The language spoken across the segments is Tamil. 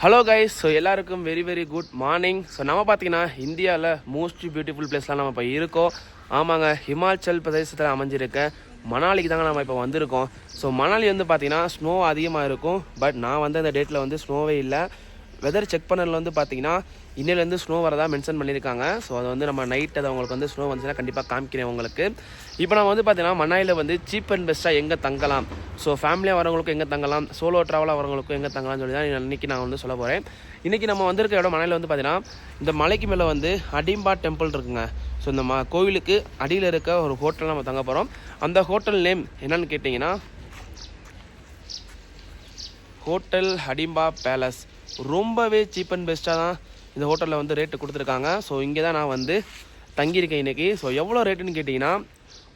Hello guys. ஸோ எல்லாருக்கும் வெரி குட் மார்னிங். ஸோ நம்ம பார்த்தீங்கன்னா இந்தியாவில் மோஸ்ட் பியூட்டிஃபுல் பிளேஸ்லாம் நம்ம இப்போ இருக்கோம். ஆமாங்க, ஹிமாச்சல் பிரதேசத்தில் அமைஞ்சிருக்க மணாலிக்கு தாங்க நம்ம இப்போ வந்திருக்கோம். ஸோ மணாலி வந்து பார்த்தீங்கன்னா ஸ்னோ அதிகமாக இருக்கும். பட் நான் வந்து அந்த டேட்டில் வந்து ஸ்னோவே இல்லை. வெதர் செக் பண்ணதில் வந்து பார்த்தீங்கன்னா இன்னிலேருந்து ஸ்னோ வரதா மென்ஷன் பண்ணியிருக்காங்க. ஸோ அது வந்து நம்ம நைட் அதை உங்களுக்கு வந்து ஸ்னோ வந்துச்சுன்னா கண்டிப்பாக காமிக்கிறேன் உங்களுக்கு. இப்போ நான் வந்து பார்த்தீங்கன்னா மணாலியில் வந்து சீப் அண்ட் பெஸ்ட்டாக எங்கே தங்கலாம், ஸோ ஃபேமிலியாக வரவங்களுக்கும் எங்கே தங்கலாம், சோலோ ட்ராவலாக வரவங்களுக்கும் எங்கே தங்கலாம்னு சொல்லி தான் இன்றைக்கி நான் வந்து சொல்ல போகிறேன். இன்றைக்கி நம்ம வந்திருக்க இடம் மணாலியில் வந்து பார்த்தீங்கன்னா இந்த மலைக்கு மேலே வந்து அடிம்பா டெம்பிள் இருக்குங்க. ஸோ இந்த கோவிலுக்கு அடியில் இருக்க ஒரு ஹோட்டல் நம்ம தங்க போகிறோம். அந்த ஹோட்டல் நேம் என்னன்னு கேட்டிங்கன்னா ஹோட்டல் அடிம்பா பேலஸ். ரொம்பவே சீப் அண்ட் பெஸ்ட்டாக தான் இந்த ஹோட்டலில் வந்து ரேட்டு கொடுத்துருக்காங்க. ஸோ இங்கே தான் நான் வந்து தங்கியிருக்கேன் இன்றைக்கி. ஸோ எவ்வளோ ரேட்டுன்னு கேட்டிங்கன்னா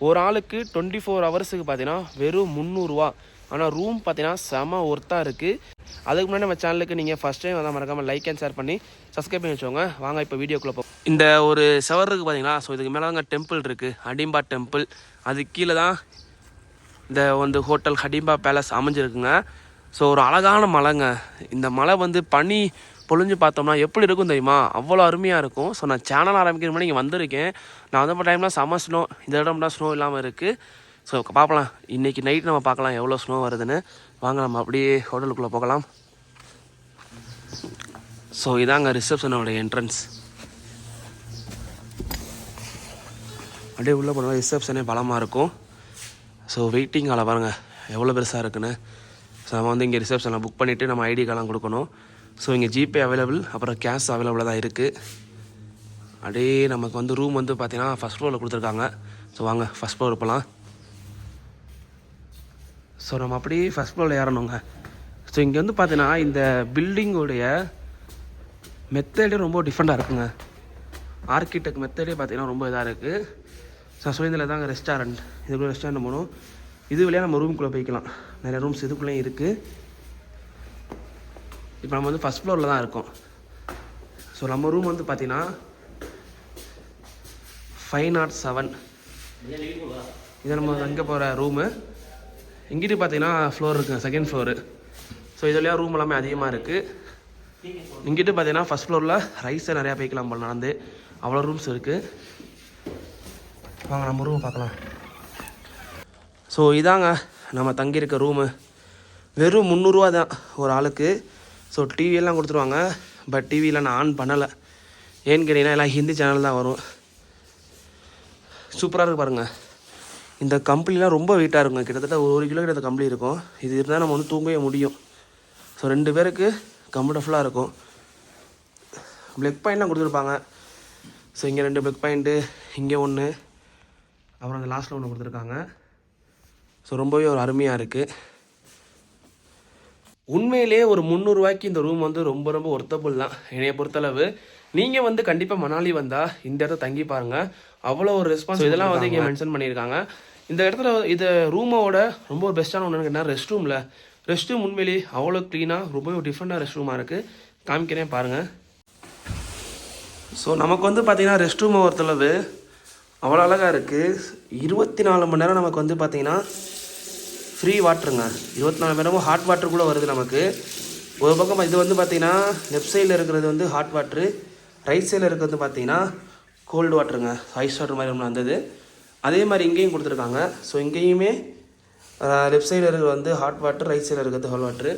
ஒரு ஆளுக்கு 24 ஹவர்ஸுக்கு பார்த்தீங்கன்னா வெறும் 300 ரூபா. ஆனால் ரூம் பார்த்தீங்கன்னா செம ஒர்த்தாக இருக்குது. அதுக்கு முன்னாடி நம்ம சேனலுக்கு நீங்கள் ஃபஸ்ட் டைம் வந்து மறக்காமல் லைக் அண்ட் ஷேர் பண்ணி சப்ஸ்கிரைப் பண்ணி வச்சுக்கோங்க. வாங்க இப்போ வீடியோக்குள்ளே போகும். இந்த ஒரு செவர் இருக்குது பார்த்தீங்களா, ஸோ இதுக்கு மேலே தாங்க டெம்பிள் இருக்குது, அடிம்பா டெம்பிள். அது கீழே தான் இந்த வந்து ஹோட்டல் அடிம்பா பேலஸ் அமைஞ்சிருக்குங்க. ஸோ ஒரு அழகான மலைங்க. இந்த மலை வந்து பனி பொழிஞ்சு பார்த்தோம்னா எப்படி இருக்கும் தெரியுமா, அவ்வளோ அருமையாக இருக்கும். ஸோ நான் சேனல் ஆரம்பிக்கிற மாதிரி இங்கே வந்திருக்கேன். நான் வந்த டைம்லாம் செம்ம ஸ்னோ, இந்த இடம் தான் ஸ்னோ இல்லாமல் இருக்குது. ஸோ பார்க்கலாம், இன்றைக்கி நைட் நம்ம பார்க்கலாம் எவ்வளோ ஸ்னோ வருதுன்னு. வாங்க நம்ம அப்படியே ஹோட்டலுக்குள்ளே போகலாம். ஸோ இதாங்க ரிசப்ஷனோட என்ட்ரன்ஸ். அப்படியே உள்ளே போனால் ரிசப்ஷனே பலமாக இருக்கும். ஸோ வெயிட்டிங் ஹாலை பாருங்கள் எவ்வளோ பெருசாக இருக்குன்னு. ஸோ நம்ம வந்து இங்கே ரிசப்ஷனில் புக் பண்ணிவிட்டு நம்ம ஐடி கார்டெலாம் கொடுக்கணும். ஸோ இங்கே ஜிபே அவைலபிள், அப்புறம் கேஷ் அவைலபிளாக தான் இருக்குது. அப்படியே நமக்கு வந்து ரூம் வந்து பார்த்திங்கன்னா ஃபஸ்ட் ஃப்ளோரில் கொடுத்துருக்காங்க. ஸோ வாங்க ஃபஸ்ட் ஃப்ளோர் போகலாம். ஸோ நம்ம அப்படியே ஃபஸ்ட் ஃப்ளோரில் ஏறணுங்க. ஸோ இங்கே வந்து பார்த்தீங்கன்னா இந்த பில்டிங்கோடைய மெத்தடே ரொம்ப டிஃப்ரெண்ட்டாக இருக்குங்க. ஆர்கிடெக்ட் மெத்தடே பார்த்திங்கன்னா ரொம்ப இதாக இருக்குது. ஸோ சொல்லியிருந்தில் தாங்க ரெஸ்டாரண்ட். இதுக்குள்ளே ரெஸ்டாரண்ட் போகணும். இது வழியாக நம்ம ரூமுக்குள்ளே போய்க்கலாம். நிறைய ரூம்ஸ் இதுக்குள்ளேயும் இருக்குது. இப்போ நம்ம வந்து ஃபஸ்ட் ஃப்ளோரில் தான் இருக்கோம். ஸோ நம்ம ரூம் வந்து பார்த்திங்கன்னா 507. இது நம்ம அங்கே போகிற ரூமு. இங்கிட்டு பார்த்தீங்கன்னா ஃப்ளோர் இருக்குங்க, செகண்ட் ஃப்ளோரு. ஸோ இது வழியாக ரூம் எல்லாமே அதிகமாக இருக்குது. இங்கிட்டு பார்த்தீங்கன்னா ஃபஸ்ட் ஃப்ளோரில் ரைஸை நிறையா போய்க்கலாம் போல் நடந்து, அவ்வளோ ரூம்ஸ் இருக்குது. வாங்க நம்ம ரூம் பார்க்கலாம். ஸோ இதாங்க நம்ம தங்கியிருக்க ரூமு. வெறும் 300 ரூபா தான் ஒரு ஆளுக்கு. ஸோ டிவியெல்லாம் கொடுத்துருவாங்க. பட் டிவியில் நான் ஆன் பண்ணலை. ஏன்னு கேட்டிங்கன்னா எல்லாம் ஹிந்தி சேனல் தான் வரும். சூப்பராக இருக்குது பாருங்கள். இந்த கம்பளிலாம் ரொம்ப வெயிட்டாக இருக்குங்க. கிட்டத்தட்ட 1 கிலோ கிட்ட கம்பளி இருக்கும். இது இருந்தால் நம்ம வந்து தூங்கவே முடியும். ஸோ 2 பேருக்கு கம்ஃபர்டபுளாக இருக்கும். ப்ளக் பாயிண்ட்லாம் கொடுத்துருப்பாங்க. ஸோ இங்கே 2 ப்ளக் பாயிண்ட்டு, இங்கே 1, அப்புறம் அந்த லாஸ்ட்டில் 1 கொடுத்துருக்காங்க. ஸோ ரொம்பவே ஒரு அருமையாக இருக்குது. உண்மையிலேயே ஒரு 300 ரூபாய்க்கு இந்த ரூம் வந்து ரொம்ப ஒர்த்தபுள் தான் என்னைய பொறுத்தளவு. நீங்கள் வந்து கண்டிப்பாக மணாலி வந்தால் இந்த இடத்த தங்கி பாருங்கள். அவ்வளோ ஒரு ரெஸ்பான்ஸ் இதெல்லாம் வந்து இங்கே மென்ஷன் பண்ணியிருக்காங்க. இந்த இடத்துல இது ரூமோட ரொம்ப ஒரு பெஸ்ட்டான ஒன்று கேட்டால் ரெஸ்ட் ரூம் உண்மையிலேயே அவ்வளோ க்ளீனாக ரொம்பவே ஒரு டிஃப்ரெண்ட்டாக ரெஸ்ட் ரூமாக இருக்குது. காமிக்கிறேன் பாருங்கள். ஸோ நமக்கு வந்து பார்த்திங்கன்னா ரெஸ்ட் ரூமை ஒருத்தளவு அவ்வளோ அழகாக இருக்குது. 24 மணி நேரம் நமக்கு வந்து பார்த்திங்கன்னா ஃப்ரீ வாட்டருங்க. 24 மணி நேரமும் ஹாட் வாட்டர் கூட வருது நமக்கு. ஒரு பக்கம் இது வந்து பார்த்திங்கன்னா லெஃப்ட் சைடில் இருக்கிறது வந்து ஹாட் வாட்ரு, ரைட் சைடில் இருக்கிறது பார்த்திங்கன்னா கோல்டு வாட்டருங்க. ஐஸ் வாட்டர் மாதிரி ஒன்று வந்தது. அதே மாதிரி இங்கேயும் கொடுத்துருக்காங்க. ஸோ இங்கேயுமே லெஃப்ட் சைடில் இருக்கிறது வந்து ஹாட் வாட்டர், ரைட் சைடில் இருக்கிறது கோல்டு வாட்ரு.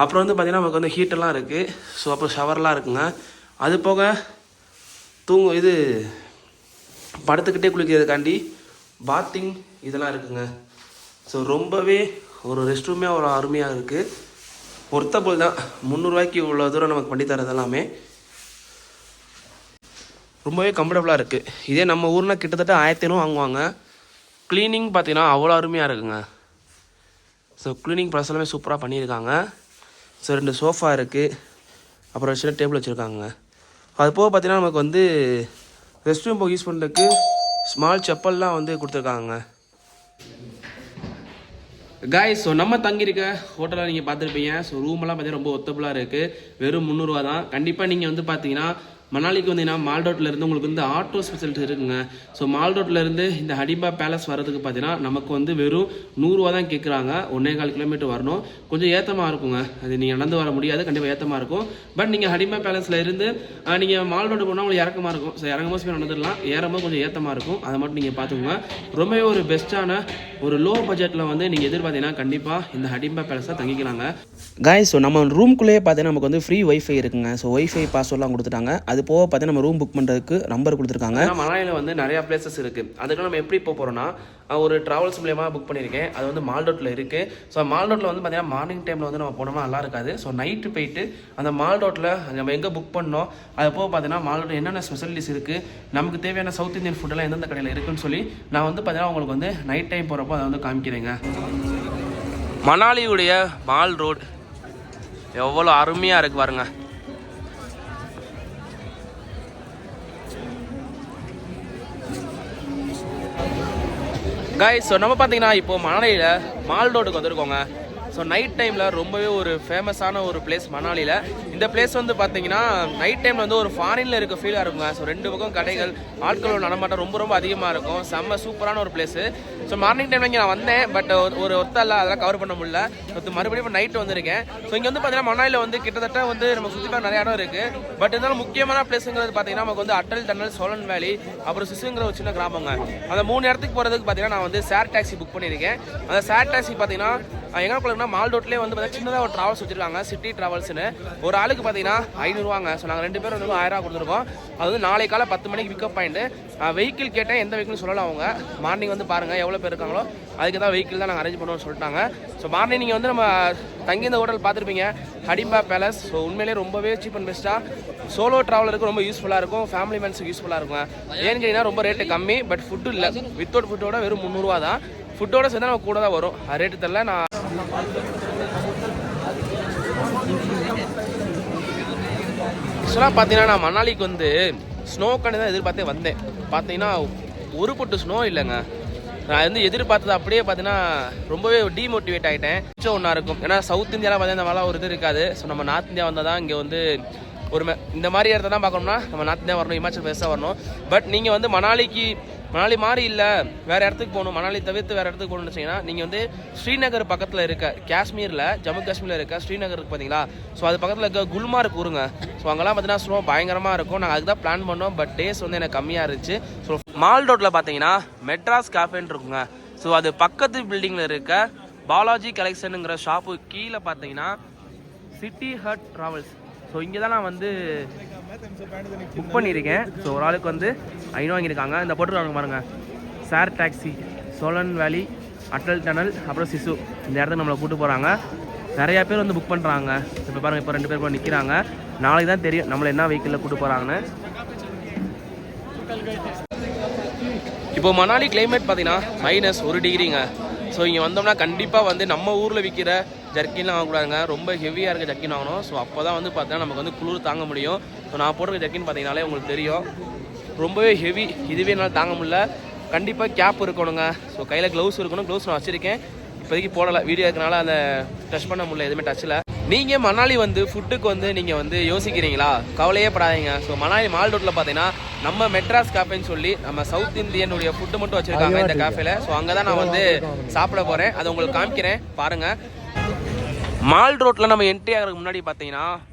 அப்புறம் வந்து பார்த்திங்கன்னா நமக்கு வந்து ஹீட்டெல்லாம் இருக்குது. ஸோ அப்புறம் ஷவர்லாம் இருக்குங்க. அது போக இது படுத்துக்கிட்டே குளிக்கிறதுக்காண்டி பாத்திங் இதெல்லாம் இருக்குங்க. ஸோ ரொம்பவே ஒரு ரெஸ்ட் ரூமே ஒரு அருமையாக இருக்குது. ஒர்த்தபுள் தான். 300 ரூபாய்க்கு இவ்வளோ தூரம் நமக்கு பண்ணி தரது எல்லாமே ரொம்பவே கம்ஃபர்டபுளாக இருக்குது. இதே நம்ம ஊரில் கிட்டத்தட்ட 1500 வாங்குவாங்க. க்ளீனிங் பார்த்தீங்கன்னா அவ்வளோ அருமையாக இருக்குங்க. ஸோ க்ளீனிங் ப்ராசஸ் எல்லாமே சூப்பராக பண்ணியிருக்காங்க. ஸோ 2 சோஃபா இருக்குது, அப்புறம் சின்ன டேபிள் வச்சுருக்காங்க. அது போக பார்த்தீங்கன்னா நமக்கு வந்து ரெஸ்ட் ரூம் போய் யூஸ் பண்ணுறதுக்கு ஸ்மால் செப்பல்லாம் வந்து கொடுத்துருக்காங்க. காய்ஸ், ஸோ நம்ம தங்கியிருக்க ஹோட்டலில் நீங்கள் பார்த்துருப்பீங்க. ஸோ ரூமெல்லாம் பார்த்தீங்கன்னா ரொம்ப ஒர்த்தபுளாக இருக்குது. வெறும் 300 ரூபா தான். கண்டிப்பாக நீங்கள் வந்து பார்த்தீங்கன்னா மணாலிக்கு வந்தீங்கன்னா மால் ரோட்லேருந்து உங்களுக்கு வந்து ஆட்டோ ஸ்பெசிலிட்டி இருக்குங்க. ஸோ மால் ரோட்லேருந்து இந்த ஹடிம்பா பேலஸ் வரதுக்கு பார்த்தீங்கன்னா நமக்கு வந்து வெறும் 100 ரூபா தான் கேட்குறாங்க. 1.25 கிலோமீட்டர் வரணும். கொஞ்சம் ஏற்றமாக இருக்குங்க. அது நீங்கள் நடந்து வர முடியாது, கண்டிப்பாக ஏற்றமாக இருக்கும். பட் நீங்கள் ஹடிம்பா பேலஸில் இருந்து நீங்கள் மால் ரோடு போனால் உங்களுக்கு இறக்கமாக இருக்கும். ஸோ இறங்கும்போது ஸ்பீட் நடந்துடலாம், ஏறும்போது கொஞ்சம் ஏற்றமாக இருக்கும். அதை மட்டும் நீங்கள் பார்த்துக்கோங்க. ரொம்பவே ஒரு பெஸ்ட்டான ஒரு லோ பட்ஜெட்டில் வந்து நீங்கள் எதிர்பார்த்தீங்கன்னா கண்டிப்பாக இந்த ஹடிம்பா பேலஸில் தங்கிக்கலாங்க. காய்ஸ், ஸோ நம்ம ரூம்குள்ளேயே பார்த்தீங்கன்னா நமக்கு வந்து ஃப்ரீ ஒய்ஃபை இருக்குங்க. ஸோ ஒய்ஃபை பாஸ்வேர்ட்லாம் கொடுத்துட்டாங்க. அது போக பார்த்தீங்கன்னா நம்ம ரூம் புக் பண்ணுறதுக்கு நம்பர் கொடுத்துருக்காங்க. மலையில் வந்து நிறையா பிளேசஸ் இருக்குது. அதுக்கு நம்ம எப்படி போகிறோன்னா ஒரு ட்ராவல்ஸ் மூலியமா புக் பண்ணியிருக்கேன். அது வந்து மால் ரோட்டில் இருக்குது. ஸோ மால் ரோட்டில் வந்து பார்த்தீங்கன்னா மார்னிங் டைமில் வந்து நம்ம போனோம்னா நல்லா இருக்காது. ஸோ நைட்டு போயிட்டு அந்த மால் ரோட்டில் நம்ம எங்கே புக் பண்ணோம், அது போக பார்த்தீங்கன்னா மால் ரோட்டில் என்னென்ன ஸ்பெஷலிட்டிஸ் இருக்குது, நமக்கு தேவையான சவுத் இந்தியன் ஃபுட்டெல்லாம் எந்தெந்த கடையில் இருக்குன்னு சொல்லி நான் வந்து பார்த்தீங்கன்னா உங்களுக்கு வந்து நைட் டைம் போகிறப்போ அதை வந்து காமிக்கிறேங்க. மணாலியுடைய மால் ரோடு எவ்வளோ அருமையாக இருக்குது பாருங்க. காய்ஸ், ஸோ நம்ம பார்த்தீங்கன்னா இப்போ மணாலியில் மால் ரோடுக்கு வந்திருக்கோங்க. ஸோ நைட் டைமில் ரொம்பவே ஒரு ஃபேமஸான ஒரு பிளேஸ் மணாலியில். இந்த பிளேஸ் வந்து பார்த்தீங்கன்னா நைட் டைமில் வந்து ஒரு ஃபாரினில் இருக்க ஃபீலாக இருக்குங்க. ஸோ 2 பக்கம் கடைகள், ஆட்களோட நடமாட்டம் ரொம்ப அதிகமாக இருக்கும். செம்ம சூப்பரான ஒரு பிளேஸு. ஸோ மார்னிங் டைமில் இங்கே நான் வந்தேன், பட் ஒரு ஒருத்தல்ல அதெல்லாம் கவர் பண்ண முடியல. ஸோ மறுபடியும் இப்போ நைட்டு வந்திருக்கேன். ஸோ இங்கே வந்து பார்த்தீங்கன்னா மணாலியில் வந்து கிட்டத்தட்ட வந்து நம்ம சுற்றி பார்க்க நிறைய இடம் இருக்குது. பட் இருந்தாலும் முக்கியமான பிளேஸுங்கிறது பார்த்தீங்கன்னா நமக்கு வந்து அட்டல் டனல், சோலன் வேலி, அப்புறம் சிசுங்கிற ஒரு சின்ன கிராமங்க. அந்த 3 இடத்துக்கு போகிறதுக்கு பார்த்தீங்கன்னா நான் வந்து ஷேர் டாக்ஸி புக் பண்ணியிருக்கேன். அந்த ஷேர் டாக்ஸி பார்த்தீங்கன்னா எங்கே போகணும்னா மால் ரோட்லேயே வந்து பார்த்தீங்கன்னா சின்னதாக ஒரு ட்ராவல்ஸ் வச்சிருக்காங்க, சிட்டி ட்ராவல்ஸ்னு. ஒரு ஆளுக்கு பார்த்தீங்கன்னா 500 ரூபாங்க. ஸோ நாங்கள் 2 பேரும் வந்து 1000 ரூபா கொடுத்துருக்கோம். அது வந்து நாளை காலை 10 மணிக்கு பிக்கப் பாயிண்ட். வெஹிக்கிள் கேட்டேன், எந்த வெஹிக்கிள்னு சொல்லலாம் அவங்க. மார்னிங் வந்து பாருங்கள் எவ்வளோ பேர் இருக்காங்களோ அதுக்கு தான் வெஹிக்கிள் தான் நாங்கள் அரேஞ்ச் பண்ணுவோம்னு சொல்லிட்டாங்க. ஸோ மார்னிங் நீங்கள் வந்து நம்ம தங்கி இந்த ஹோட்டல் பார்த்துருப்பீங்க, ஹடிம்பா பேலஸ். ஸோ உண்மையிலே ரொம்பவே சீப் அண்ட் பெஸ்ட்டாக சோலோ ட்ராவலருக்கு ரொம்ப யூஸ்ஃபுல்லாக இருக்கும், ஃபேமிலி மேன்ஸுக்கு யூஸ்ஃபுல்லாக இருக்கும். ஏன்னு கேட்டிங்கன்னா ரொம்ப ரேட்டு கம்மி, பட் ஃபுட்டு இல்லை. வித்தவுட் ஃபுட்டோட வெறும் 300 ரூபா தான். ஃபுட்டோட சேர்ந்து நம்ம கூட தான் வரும். ரேட்டு தெரில. நான் ஆக்சுவலாக பார்த்தீங்கன்னா நான் மணாலிக்கு வந்து ஸ்னோ கண்டு தான் எதிர்பார்த்தே வந்தேன். பார்த்தீங்கன்னா ஒரு பொட்டு ஸ்னோ இல்லைங்க. நான் வந்து எதிர்பார்த்தது அப்படியே பார்த்தீங்கன்னா ரொம்பவே டீமோட்டிவேட் ஆகிட்டேன். மிச்சம் ஒன்றா இருக்கும். ஏன்னா சவுத் இந்தியாவில் பார்த்தீங்கன்னா இந்த மாதிரி ஒரு இது இருக்காது. ஸோ நம்ம நார்த் இந்தியா வந்தால் தான் இங்கே வந்து ஒரு இந்த மாதிரி இடத்த தான் பார்க்கணும்னா நம்ம நார்த் இந்தியா வரணும், இமாச்சல் பிரதேஷ் வரணும். பட் நீங்கள் வந்து மணாலி மாதிரி இல்லை, வேறு இடத்துக்கு போகணும், மணாலி தவிர்த்து வேறு இடத்துக்கு போகணும்னு வச்சிங்கன்னா நீங்கள் வந்து ஸ்ரீநகர் பக்கத்தில் இருக்க காஷ்மீரில், ஜம்மு காஷ்மீரில் இருக்க ஸ்ரீநகருக்கு பார்த்தீங்களா, ஸோ அது பக்கத்தில் இருக்க குல்மார்க் ஊருங்க. ஸோ அங்கெல்லாம் பார்த்தீங்கன்னா ஸ்னோ பயங்கரமாக இருக்கும். நாங்கள் அதுக்கு தான் பிளான் பண்ணோம், பட் டேஸ் வந்து எனக்கு கம்மியாக இருந்துச்சு. ஸோ மால் ரோட்டில் பார்த்தீங்கன்னா மெட்ராஸ் கேஃபேன்னு இருக்குங்க. ஸோ அது பக்கத்து பில்டிங்கில் இருக்க பாலாஜி கலெக்ஷனுங்கிற ஷாப்பு கீழே பார்த்தீங்கன்னா சிட்டி ஹட் ட்ராவல்ஸ். ஸோ இங்கே தான் நான் வந்து புக் பண்ணியிருக்கேன். ஸோ ஒரு ஆளுக்கு வந்து 500 வாங்கியிருக்காங்க. இந்த போட்டுருக்காங்க பாருங்கள், ஷேர் டாக்ஸி, சோலன் வேலி, அட்டல் டனல், அப்புறம் சிசு. இந்த இடத்துக்கு நம்மளை கூப்பிட்டு போகிறாங்க. நிறையா பேர் வந்து புக் பண்ணுறாங்க. இப்போ பாருங்கள், இப்போ 2 பேர் கூட நிற்கிறாங்க. நாளைக்கு தான் தெரியும் நம்மளை என்ன வெஹிக்கிளில் கூப்பிட்டு போகிறாங்கன்னு. இப்போ மணாலி கிளைமேட் பார்த்தீங்கன்னா -1 டிகிரிங்க. ஸோ இங்கே வந்தோம்னா கண்டிப்பாக வந்து நம்ம ஊரில் விற்கிற ஜர்க்கின்லாம் வாங்கக்கூடாதுங்க. ரொம்ப ஹெவியாக இருக்க ஜர்க்கின் வாங்கணும். ஸோ அப்போ தான் வந்து பார்த்தீங்கன்னா நமக்கு வந்து குளிர் தாங்க முடியும். ஸோ நான் போட்டிருக்க ஜர்க்கின் பார்த்தீங்கன்னாலே உங்களுக்கு தெரியும், ரொம்பவே ஹெவி. இதுவே என்னால் தாங்க முடியல. கண்டிப்பாக கேப் இருக்கணுங்க. ஸோ கையில் க்ளவுஸ் இருக்கணும். க்ளவுஸ் நான் வச்சுருக்கேன், இப்போதைக்கு போடலை, வீடியோ இருக்கனால அதை டச் பண்ண முடியல, எதுவுமே டச்சில். நீங்கள் மணாலி வந்து ஃபுட்டுக்கு வந்து நீங்கள் வந்து யோசிக்கிறீங்களா, கவலையே படாதீங்க. ஸோ மணாலி மால் ரோட்டில் பார்த்தீங்கன்னா நம்ம மெட்ராஸ் கேஃபேன்னு சொல்லி நம்ம சவுத் இந்தியனுடைய ஃபுட்டு மட்டும் வச்சுருக்காங்க இந்த கேஃபேல. ஸோ அங்கே தான் நான் வந்து சாப்பிட போகிறேன். அதை உங்களுக்கு காமிக்கிறேன் பாருங்கள். மால் ரோட்டில் நம்ம என்ட்ரி ஆகிறதுக்கு முன்னாடி பார்த்தீங்கன்னா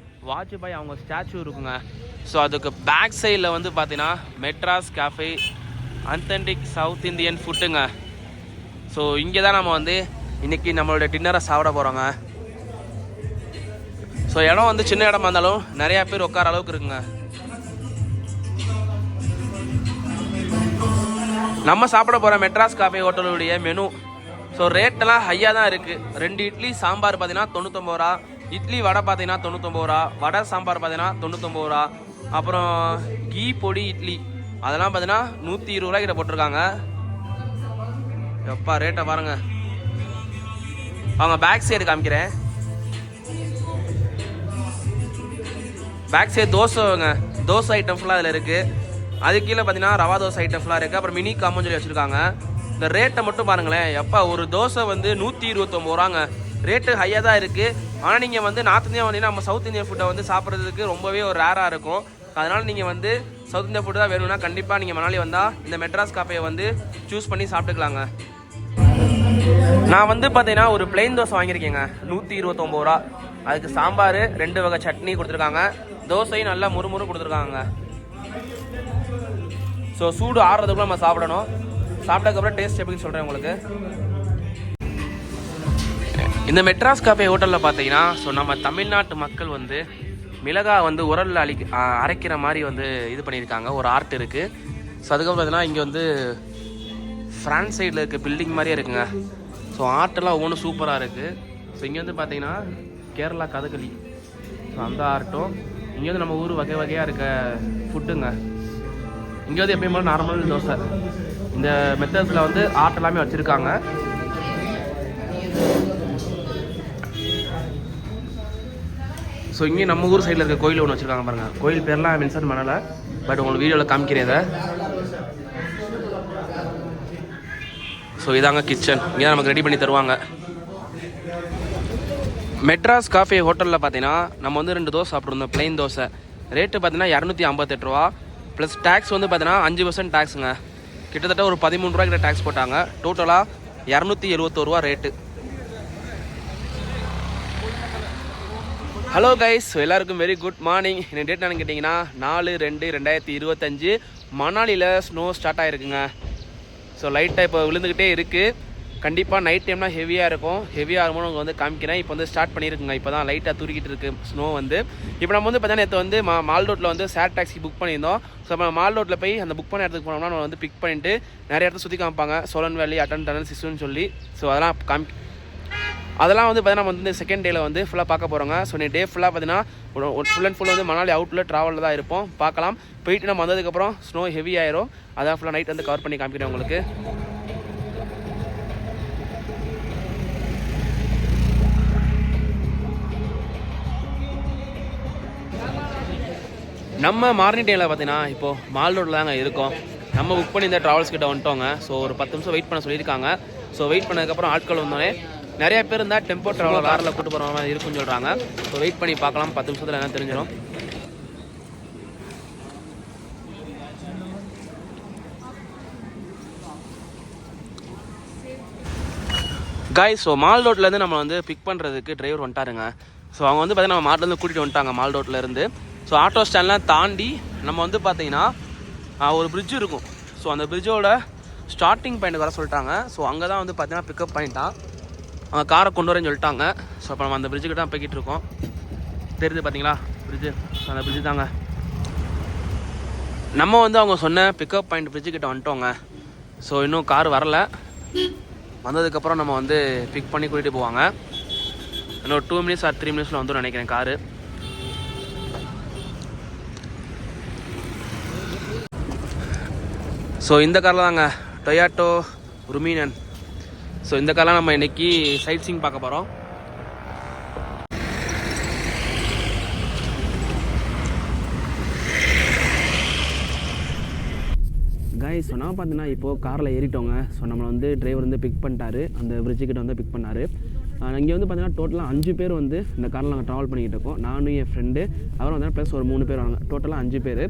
வாஜ்பாய் அவங்க ஸ்டாச்சு இருக்குங்க. ஸோ அதுக்கு பேக் சைடில் வந்து பார்த்தீங்கன்னா Madras cafe, authentic south Indian ஃபுட்டுங்க. ஸோ இங்கே தான் நம்ம வந்து இன்றைக்கி நம்மளோட டின்னரை சாப்பிட போகிறோங்க. ஸோ இடம் வந்து சின்ன இடமா இருந்தாலும் நிறையா பேர் உட்கார அளவுக்கு இருக்குங்க. நம்ம சாப்பிட போகிற மெட்ராஸ் காஃபே ஹோட்டலுடைய மெனு ஸோ ரேட்டெல்லாம் ஹையாக தான் இருக்குது. 2 இட்லி சாம்பார் பார்த்தீங்கன்னா 99 ரூபா, இட்லி வடை பார்த்தீங்கன்னா 99 ரூபா, வடை சாம்பார் பார்த்தீங்கன்னா 99 ரூபா, அப்புறம் கீ பொடி இட்லி அதெல்லாம் பார்த்தீங்கன்னா 120 ரூபா கிட்ட போட்டிருக்காங்க. எப்பா ரேட்டை பாருங்க. அவங்க பேக் சைடு காமிக்கிறேன். பேக் சைடு தோசைங்க, தோசை ஐட்டம் ஃபுல்லாக அதில் இருக்குது. அது கீழே பார்த்தீங்கன்னா ரவா தோசை ஐட்டம் ஃபுல்லாக இருக்குது. அப்புறம் மினி காம்போ சொல்லி வச்சுருக்காங்க. இந்த ரேட்டை மட்டும் பாருங்களேன். எப்பா ஒரு தோசை வந்து 129 ரூபாங்க. ரேட்டு ஹையாக தான் இருக்குது. ஆனால் நீங்கள் வந்து நார்த் இந்தியா வந்தீங்கன்னா நம்ம சவுத் இந்தியன் ஃபுட்டை வந்து சாப்பிட்றதுக்கு ரொம்பவே ஒரு ரேராக இருக்கும். அதனால் நீங்கள் வந்து சவுத் இந்தியா ஃபுட்டு தான் வேணும்னா கண்டிப்பாக நீங்கள் மணாலி வந்தால் இந்த மெட்ராஸ் காஃபேயை வந்து சூஸ் பண்ணி சாப்பிட்டுக்கலாங்க. நான் வந்து பார்த்தீங்கன்னா ஒரு பிளெயின் தோசை வாங்கியிருக்கேங்க 129 ரூபா. அதுக்கு சாம்பார் 2 வகை சட்னி கொடுத்துருக்காங்க, தோசையும் நல்லா முறுமுறு கொடுத்துருக்காங்க. ஸோ சூடு ஆறுறதுக்குள்ள நம்ம சாப்பிடணும். சாப்பிட்டதுக்கப்புறம் டேஸ்ட் எப்படின்னு சொல்கிறேன் உங்களுக்கு. இந்த மெட்ராஸ் காஃபே ஹோட்டலில் பார்த்தீங்கன்னா ஸோ நம்ம தமிழ்நாட்டு மக்கள் வந்து மிளகாய் வந்து உரலில் அரைக்கிற மாதிரி வந்து இது பண்ணியிருக்காங்க, ஒரு ஆர்ட் இருக்குது. ஸோ அதுக்கப்புறம் பார்த்தீங்கன்னா இங்கே வந்து ஃப்ரான்ஸ் சைடில் இருக்க பில்டிங் மாதிரியே இருக்குங்க. ஸோ ஆர்ட்டெல்லாம் ஒவ்வொன்றும் சூப்பராக இருக்குது. ஸோ இங்கே வந்து பார்த்தீங்கன்னா கேரளா கதகளி, ஸோ அந்த ஆர்ட்டும் இங்கே வந்து நம்ம ஊர் வகை வகையாக இருக்க ஃபுட்டுங்க. இங்கே வந்து எப்பயும் போல நார்மல் தோசை. இந்த மெத்தட்ஸில் வந்து ஆர்ட் எல்லாமே வச்சுருக்காங்க. ஸோ இங்கே நம்ம ஊர் சைடில் இருக்க கோயில் ஒன்று வச்சுருக்காங்க பாருங்கள். கோயில் பேர்லாம் மென்ஷன் பண்ணலை, பட் உங்களுக்கு வீடியோவில் காமிக்கிறேன் இதை. ஸோ இதாங்க கிச்சன், இங்கே நமக்கு ரெடி பண்ணி தருவாங்க. மெட்ராஸ் காஃபே ஹோட்டலில் பார்த்தீங்கன்னா நம்ம வந்து 2 தோசை சாப்பிட்ருந்தோம், பிளெயின் தோசை. ரேட்டு பார்த்தீங்கன்னா 258 ரூபா ப்ளஸ் டேக்ஸ் வந்து பார்த்தீங்கன்னா 5% டேக்ஸுங்க. கிட்டத்தட்ட ஒரு 13 ரூபா கிட்ட டேக்ஸ் போட்டாங்க. டோட்டலாக 271 ரூபா ரேட்டு. ஹலோ கைஸ், ஸோ எல்லாருக்கும் வெரி குட் மார்னிங். என்ன டேட் என்னன்னு கேட்டிங்கன்னா 4/2/2025 மணாலியில் ஸ்னோ ஸ்டார்ட் ஆகிருக்குங்க. ஸோ லைட்டாக இப்போ விழுந்துக்கிட்டே இருக்குது. கண்டிப்பாக நைட் டைம்லாம் ஹெவியாக இருக்கும். ஹெவியாக இருக்கும்போது உங்களுக்கு வந்து காமிக்கிறேன். இப்போ வந்து ஸ்டார்ட் பண்ணியிருக்குங்க, இப்போ தான் லைட்டாக தூரிக்கிட்டு இருக்குது ஸ்னோ வந்து. இப்போ நம்ம வந்து பார்த்தீங்கன்னா நேற்று வந்து மால் ரோட்டில் வந்து ஷேர் டாக்ஸி புக் பண்ணியிருந்தோம். ஸோ நம்ம மால் ரோட்டில் போய் அந்த புக் பண்ண இடத்துக்கு போனோம்னா நம்ம வந்து பிக் பண்ணிட்டு நிறைய இடத்துல சுற்றி காமிப்பாங்க, சோலன் வேலி, அட்டன் டனல், சிசுன்னு சொல்லி. ஸோ அதெல்லாம் வந்து பார்த்தீங்கன்னா நம்ம வந்து செகண்ட் டேயில் வந்து ஃபுல்லாக பார்க்க போகிறோங்க. ஸோ நீ டே ஃபுல்லாக பார்த்தீங்கன்னா ஃபுல் அண்ட் ஃபுல் வந்து மணாலி அவுட்டில் ட்ராவலில் தான் இருப்போம். பார்க்கலாம். போயிட்டு நம்ம வந்ததுக்கப்புறம் ஸ்னோ ஹெவி ஆயிரும். அதான் ஃபுல்லாக நைட் வந்து கவர் பண்ணி காமிக்கிறேன் உங்களுக்கு. நம்ம மார்னிங் டைமில் பார்த்தீங்கன்னா இப்போது மால் ரோட்டில் தாங்க இருக்கோம். நம்ம புக் பண்ணி இந்த ட்ராவல்ஸ் கிட்ட வந்துட்டோங்க. ஸோ ஒரு 10 நிமிஷம் வெயிட் பண்ண சொல்லியிருக்காங்க. ஸோ வெயிட் பண்ணதுக்கப்புறம் ஆட்கள் வந்தோடனே நிறைய பேர் இருந்தால் டெம்போ ட்ராவலர் காரில் கூட்டு போகிற மாதிரி இருக்குன்னு சொல்கிறாங்க. ஸோ வெயிட் பண்ணி பார்க்கலாம், 10 நிமிஷத்தில் என்ன தெரிஞ்சிடும். காய்ஸ், ஸோ மால் ரோட்லேருந்து நம்ம வந்து பிக் பண்ணுறதுக்கு டிரைவர் வந்துட்டாருங்க. ஸோ அவங்க வந்து பார்த்தீங்கன்னா நம்ம மால்லேருந்து கூட்டிகிட்டு வந்துட்டாங்க மால் ரோட்லேருந்து. ஸோ ஆட்டோ ஸ்டாண்ட்லாம் தாண்டி நம்ம வந்து பார்த்தீங்கன்னா ஒரு பிரிட்ஜ் இருக்கும். ஸோ அந்த பிரிட்ஜோட ஸ்டார்டிங் பாயிண்ட் வர சொல்லிட்டாங்க. ஸோ அங்கே தான் வந்து பார்த்தீங்கன்னா பிக்கப் பாயிண்ட்டாக அவங்க காரை கொண்டு வரேன்னு சொல்லிட்டாங்க. ஸோ அப்போ நம்ம அந்த பிரிட்ஜுக்கு தான் போய்கிட்டு இருக்கோம். தெரியுது பார்த்தீங்களா பிரிட்ஜு, அந்த பிரிட்ஜு தாங்க. நம்ம வந்து அவங்க சொன்ன பிக்கப் பாயிண்ட் பிரிட்ஜுக்கிட்ட வந்துட்டோங்க. ஸோ இன்னும் கார் வரலை. வந்ததுக்கப்புறம் நம்ம வந்து பிக் பண்ணி கூட்டிகிட்டு போவாங்க. இன்னும் 2 மினிட்ஸ் ஆர் 3 மினிட்ஸில் வந்துடும் நினைக்கிறேன் காரு. ஸோ இந்த காரில் தாங்க டொயாட்டோ ருமினன். ஸோ இந்த காரில் நம்ம இன்றைக்கி சைட் சீயிங் பார்க்க போகிறோம். கைஸ், சொன்னால் பார்த்தீங்கன்னா இப்போது காரில் ஏறிட்டோங்க. ஸோ நம்மளை வந்து டிரைவர் வந்து பிக் பண்ணிட்டாரு, அந்த பிரிட்ஜுக்கிட்ட வந்து பிக் பண்ணார். இங்கே வந்து பார்த்தீங்கன்னா டோட்டலாக 5 பேர் வந்து இந்த காரில் நாங்கள் ட்ராவல் பண்ணிக்கிட்டு இருக்கோம். நானும் என் ஃப்ரெண்டு, அப்புறம் வந்து ப்ளஸ் ஒரு 3 பேர் வராங்க. டோட்டலாக 5 பேர்.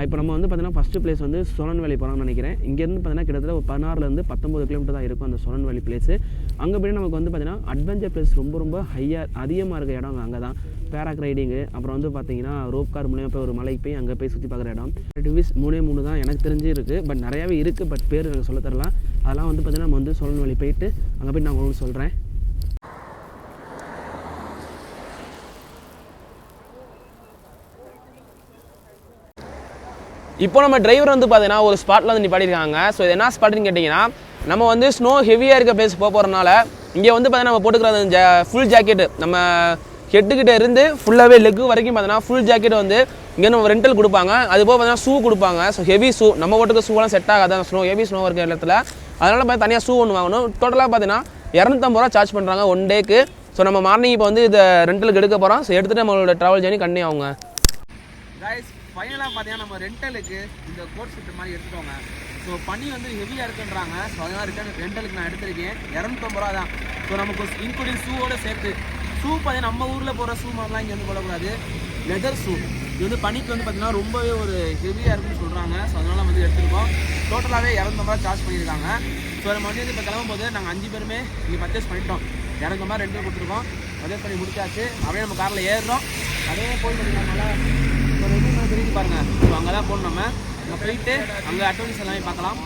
இப்போ நம்ம வந்து பார்த்தீங்கன்னா ஃபஸ்ட்டு பிளேஸ் வந்து சோலன் வேலி போகிறோம்னு நினைக்கிறேன். இங்கேருந்து பார்த்தீங்கன்னா கிட்டத்தட்ட ஒரு 16 to 19 கிலோமீட்டர் தான் இருக்கும் அந்த சோலன் வேலி பிளேஸு. அங்கே போய் நமக்கு வந்து பார்த்தீங்கன்னா அட்வென்ச்சர் பிளேஸ் ரொம்ப அதிகமாக இருக்க இடம் அங்கே தான். பேராக்ரைடிங்கு, அப்புறம் வந்து பார்த்தீங்கன்னா ரோப் கார் மூலியமாக போய் ஒரு மலைக்கு போய் அங்கே போய் சுற்றி பார்க்குற இடம். டிவிஸ் 3 தான் எனக்கு தெரிஞ்சு இருக்குது. பட் நிறையாவே இருக்குது, பட் பேர் எனக்கு சொல்ல தரலாம். அதெல்லாம் வந்து பார்த்தீங்கன்னா நம்ம வந்து சோலன் வேலி போயிட்டு அங்கே போய் நான் உங்களுக்கு சொல்கிறேன். இப்போ நம்ம டிரைவர் வந்து பார்த்தீங்கன்னா ஒரு ஸ்பாட்டில் வந்து நிப்பாட்டிருக்காங்க. ஸோ இது என்ன ஸ்பாட்டுன்னு கேட்டிங்கன்னா, நம்ம வந்து ஸ்னோ ஹெவியாக இருக்க பிளேஸ் போகிறனால இங்கே வந்து பார்த்தீங்கன்னா நம்ம போட்டுக்கிற ஃபுல் ஜாக்கெட்டு நம்ம ஹெட்டுக்கிட்ட இருந்து ஃபுல்லாகவே லெக்கு வரைக்கும் பார்த்தீங்கன்னா ஃபுல் ஜாக்கெட் வந்து இங்கே நம்ம ரெண்டல் கொடுப்பாங்க. அது போக பார்த்தீங்கன்னா ஷூ கொடுப்பாங்க. ஸோ ஹெவி ஷூ நம்ம போட்டுக்க ஷூவெல்லாம் செட் ஆகாது ஸ்னோ ஹெவி ஸ்னோ இருக்கிற இடத்துல. அதனால் பார்த்து தனியாக ஷூ ஒன்று வாங்கணும். டோட்டலாக பார்த்தீங்கன்னா 250 ரூபா சார்ஜ் பண்ணுறாங்க 1 டேக்கு. ஸோ நம்ம மார்னிங் இப்போ வந்து இதை ரெண்டலுக்கு எடுக்க போகிறோம். ஸோ எடுத்துகிட்டு நம்மளோட ட்ராவல் ஜர்னி கண்டினியூ ஆகுங்க. கைஸ், ஃபைனலாக பார்த்தீங்கன்னா நம்ம ரெண்டலுக்கு இந்த கோட் செட் மாதிரி எடுத்துட்டோங்க. ஸோ பனி வந்து ஹெவியாக இருக்குன்றாங்க. ஸோ அதனால் ரெண்டலுக்கு நான் எடுத்திருக்கேன். 250 ரூபா தான். ஸோ நமக்கு இன்க்ளூடிங் ஷூவோடு சேர்த்து. ஷூ பார்த்தீங்கன்னா நம்ம ஊரில் போகிற ஷூ மாதிரிலாம் இங்கே வந்து போடக்கூடாது. லெதர் ஷூ இது வந்து பனிக்கு வந்து பார்த்தீங்கன்னா ரொம்பவே ஒரு ஹெவியாக இருக்குன்னு சொல்கிறாங்க. ஸோ அதனால வந்து எடுத்துருக்கோம். டோட்டலாகவே 200 ரூபா சார்ஜ் பண்ணியிருக்காங்க. ஸோ நம்ம வந்து இப்போ கிளம்பும்போது நாங்கள் 5 பேருமே இங்கே பர்ச்சேஸ் பண்ணிட்டோம். 200 ரூபா 2 பேர் கொடுத்துருக்கோம். பர்ச்சேஸ் பண்ணி முடிச்சாச்சு. அப்படியே நம்ம காரில் ஏறுறோம். அதே போய் பார்த்தீங்கன்னா ஒரு எங்கே தெரியுது பாருங்கள். ஸோ அங்கே தான் போகணும். நம்ம போயிட்டு அங்கே அட்வான்ஸ் எல்லாமே பார்க்கலாம்.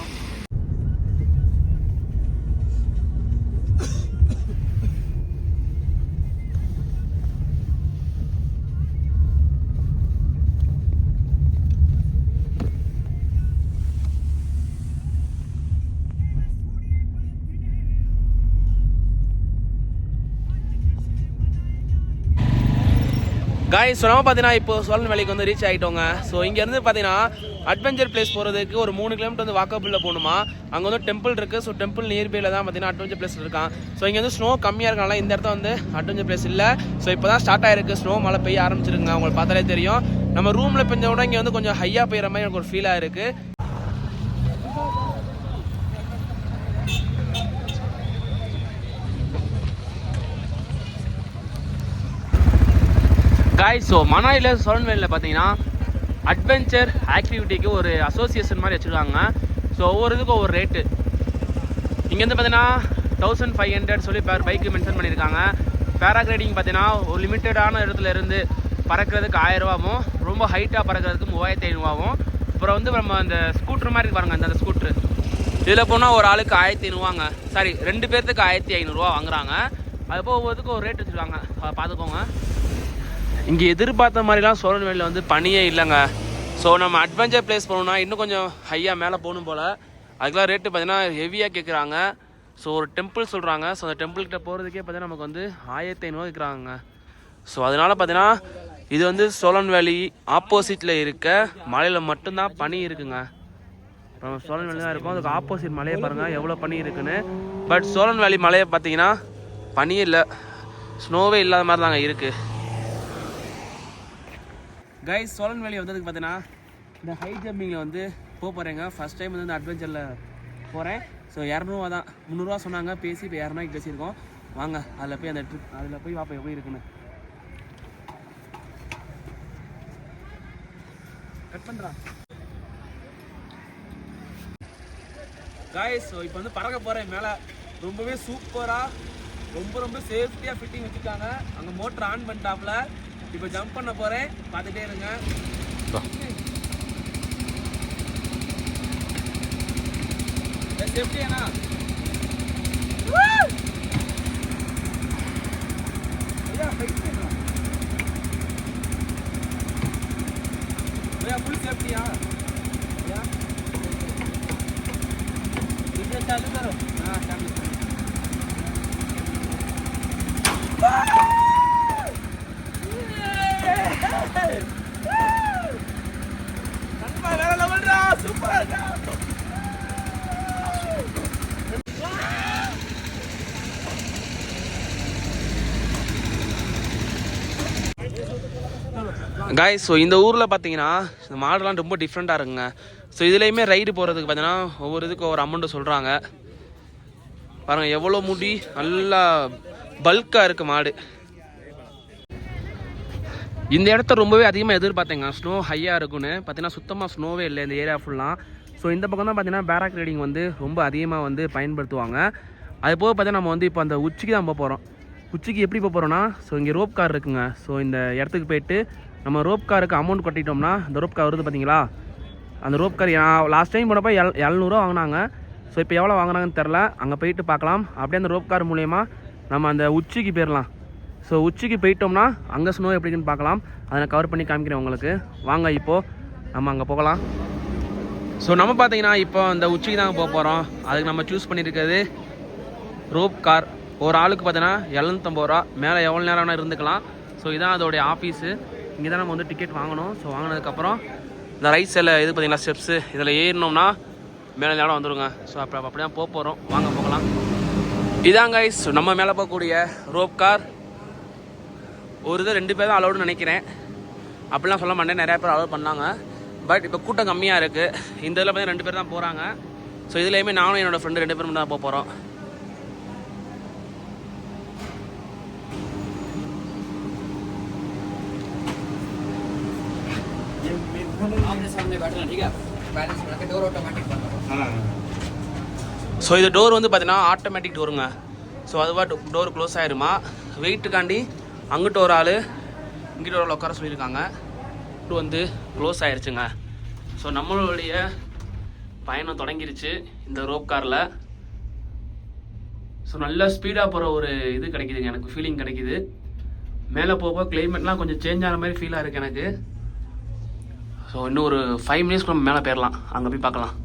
காய்ஸ் நம்ம பார்த்தீங்கன்னா இப்போ சோழன் வேலைக்கு வந்து ரீச் ஆகிட்டோங்க. ஸோ இங்கேருந்து பார்த்தீங்கன்னா அட்வென்ச்சர் பிளேஸ் போகிறதுக்கு ஒரு 3 கிலோமீட்டர் வந்து வாக்கப்பில் போகணுமா. அங்கே வந்து டெம்பிள் இருக்குது. ஸோ டெம்பிள் நியர்பையில் தான் பார்த்தீங்கன்னா அட்வென்ச்சர் பிளேஸ் இருக்கான். ஸோ இங்கே வந்து ஸ்னோ கம்மியாக இருக்கனால இந்த இடத்த வந்து அட்வென்ச்சர் பிளேஸ் இல்லை. ஸோ இப்போ தான் ஸ்டார்ட் ஆகிருக்கு. ஸ்னோ மழை பெய்ய ஆரம்பிச்சிருக்குங்க. உங்களுக்கு பார்த்தாலே தெரியும். நம்ம ரூமில் பெஞ்ச விட இங்கே வந்து கொஞ்சம் ஹையாக பெய்கிற மாதிரி எனக்கு ஒரு ஃபீலாக இருக்குது. காய்ஸ் ஸோ மணாலியில் சோழன்வேலியில் பார்த்தீங்கன்னா அட்வென்ச்சர் ஆக்டிவிட்டிக்கு ஒரு அசோசியேஷன் மாதிரி வச்சுருக்காங்க. ஸோ ஒவ்வொரு இதுக்கும் ஒவ்வொரு ரேட்டு. இங்கேருந்து பார்த்தீங்கன்னா 1500 சொல்லி பேர் பைக்கு மென்ஷன் பண்ணியிருக்காங்க. பேராகிளைடிங் பார்த்தீங்கன்னா ஒரு லிமிட்டடான இடத்துல இருந்து பறக்கிறதுக்கு 1000 ரூபாவும், ரொம்ப ஹைட்டாக பறக்கிறதுக்கு 3500 ரூபாவும். அப்புறம் வந்து நம்ம அந்த ஸ்கூட்ரு மாதிரி பாருங்கள், அந்த ஸ்கூட்ரு இதில் போனால் ஒரு ஆளுக்கு 1500 ரூபாங்க. சாரி 2 பேர்த்துக்கு 1500 ரூபா வாங்குறாங்க. அது போக ஒவ்வொருத்துக்கும் ஒரு ரேட் வச்சுருக்காங்க. பார்த்துக்கோங்க. இங்கே எதிர்பார்த்த மாதிரிலாம் சோழன்வேலியில் வந்து பனியே இல்லைங்க. ஸோ நம்ம அட்வென்ச்சர் பிளேஸ் போகணுன்னா இன்னும் கொஞ்சம் ஹையாக மேலே போகணும் போல். அதுக்கெலாம் ரேட்டு பார்த்தீங்கன்னா ஹெவியாக கேட்குறாங்க. ஸோ ஒரு டெம்பிள் சொல்கிறாங்க. ஸோ அந்த டெம்பிள்கிட்ட போகிறதுக்கே பார்த்தீங்கன்னா நமக்கு வந்து 1500 கேட்குறாங்க. ஸோ அதனால் பார்த்தீங்கன்னா இது வந்து சோழன்வேலி ஆப்போசிட்டில் இருக்க மலையில் மட்டும்தான் பனி இருக்குங்க. நம்ம சோழன்வேலி தான் இருக்கும். அதுக்கு ஆப்போசிட் மலையை பாருங்கள் எவ்வளோ பனி இருக்குன்னு. பட் சோழன்வேலி மலையை பார்த்தீங்கன்னா பனியே இல்லை, ஸ்னோவே இல்லாத மாதிரி தாங்க இருக்குது. கைஸ் சோழன்வேலி வந்ததுக்கு பார்த்தீங்கன்னா இந்த ஹை ஜம்பிங்கில் வந்து போகிறேங்க. ஃபஸ்ட் டைம் வந்து இந்த அட்வென்ச்சரில் போகிறேன். ஸோ 200 ரூபா தான், 300 ரூபா சொன்னாங்க. பேசி இப்போ 200 ரூபாய்க்கு பேசியிருக்கோம். வாங்க அதில் போய் அந்த ட்ரிப் அதில் போய் பார்ப்போம் எப்படி இருக்குன்னு. கட் பண்ணுறான் கைஸ். ஸோ இப்போ வந்து பறக்க போகிறேன் மேலே. ரொம்பவே சூப்பராக ரொம்ப சேஃப்டியாக ஃபிட்டிங் வச்சுருக்காங்க. அங்கே மோட்டர் ஆன் பண்ணிட்டாப்புல. இப்போ ஜம்ப் பண்ண போகிறேன், பார்த்துட்டே இருங்க. சேஃப்டியாண்ணா फुल सेफ्टी हाँ चालू करो. हाँ चालू வேற லெவல்டா, சூப்பர்டா. காய்ஸ் ஸோ இந்த ஊரில் பார்த்தீங்கன்னா இந்த மாடெல்லாம் ரொம்ப டிஃப்ரெண்ட்டாக இருக்குங்க. ஸோ இதுலேயுமே ரைடு போகிறதுக்கு பார்த்தீங்கன்னா ஒவ்வொரு இதுக்கு ஒவ்வொரு அமௌண்ட்டு சொல்கிறாங்க. பாருங்கள் எவ்வளோ முடி, நல்லா பல்காக இருக்குது மாடு. இந்த இடத்த ரொம்பவே அதிகமாக எதிர்பார்த்தேங்க, ஸ்னோ ஹையாக இருக்குன்னு. பார்த்தீங்கன்னா சுத்தமாக ஸ்னோவே இல்லை இந்த ஏரியா ஃபுல்லாக. ஸோ இந்த பக்கம் தான் பார்த்தீங்கன்னா பேராக்ளைடிங் வந்து ரொம்ப அதிகமாக வந்து பயன்படுத்துவாங்க. அது போக பார்த்தீங்கன்னா நம்ம வந்து இப்போ அந்த உச்சிக்கு தான் போக போகிறோம். உச்சிக்கு எப்படி போக போகிறோன்னா, ஸோ இங்கே ரோப் கார் இருக்குங்க. ஸோ இந்த இடத்துக்கு போயிட்டு நம்ம ரோப் காருக்கு அமௌண்ட் கட்டிட்டோம்னா இந்த ரோப் கார் வருது பார்த்தீங்களா, அந்த ரோப் கார் நான் லாஸ்ட் டைம் போனப்போ 700 ரூபா வாங்கினாங்க. ஸோ இப்போ எவ்வளோ வாங்கினாங்கன்னு தெரில, அங்கே போயிட்டு பார்க்கலாம். அப்படியே அந்த ரோப் கார் மூலயமா நம்ம அந்த உச்சிக்கு போயிடலாம். ஸோ உச்சிக்கு போயிட்டோம்னா அங்கே ஸ்னோ எப்படின்னு பார்க்கலாம். அதை நான் கவர் பண்ணி காமிக்கிறேன் உங்களுக்கு. வாங்க இப்போது நம்ம அங்கே போகலாம். ஸோ நம்ம பார்த்தீங்கன்னா இப்போ அந்த உச்சிக்கு தாங்க போக போகிறோம். அதுக்கு நம்ம சூஸ் பண்ணியிருக்கிறது ரோப் கார். ஒரு ஆளுக்கு பார்த்தீங்கன்னா 750 ரூபா. மேலே எவ்வளோ நேரம் வேணால் இருந்துக்கலாம். ஸோ இதான் அதோடைய ஆஃபீஸு. இங்கே தான் நம்ம வந்து டிக்கெட் வாங்கணும். ஸோ வாங்கினதுக்கப்புறம் இந்த ரைட் சைடில் இது பார்த்தீங்கன்னா ஸ்டெப்ஸு, இதில் ஏறினோம்னா மேலே இடம் வந்துடுங்க. ஸோ அப்படி தான் போக போகிறோம். வாங்க போகலாம். இதாங்க கைஸ் நம்ம மேலே போகக்கூடிய ரோப் கார். ஒரு இது 2 பேர் தான் அலோடுன்னு நினைக்கிறேன். அப்படிலாம் சொல்ல மாட்டேன், நிறையா பேர் அலோட் பண்ணாங்க. பட் இப்போ கூட்டம் கம்மியாக இருக்குது. இந்த இதில் பார்த்தீங்கன்னா 2 பேர் தான் போகிறாங்க. ஸோ இதுலேயுமே நானும் என்னோடய ஃப்ரெண்டு 2 பேரும் தான் போக போகிறோம். ஸோ இது டோர் வந்து பார்த்தீங்கன்னா ஆட்டோமேட்டிக் டோருங்க. ஸோ அதுவா டோர் க்ளோஸ் ஆகிருமா. வெயிட்டுக்காண்டி அங்கிட்ட ஒரு ஆள் இங்கிட்ட ஒரு ஆள் உட்கார சொல்லியிருக்காங்க. இது வந்து க்ளோஸ் ஆகிருச்சுங்க. ஸோ நம்மளுடைய பயணம் தொடங்கிருச்சு இந்த ரோப் காரில். ஸோ நல்லா ஸ்பீடாக போகிற ஒரு இது கிடைக்குதுங்க, எனக்கு ஃபீலிங் கிடைக்குது. மேலே போக கிளைமேட்லாம் கொஞ்சம் சேஞ்ச் ஆன மாதிரி ஃபீலாக இருக்குது எனக்கு. ஸோ இன்னும் ஒரு 5 மினிட்ஸ்க்கு நம்ம மேலே போயிடலாம், அங்கே போய் பார்க்கலாம்.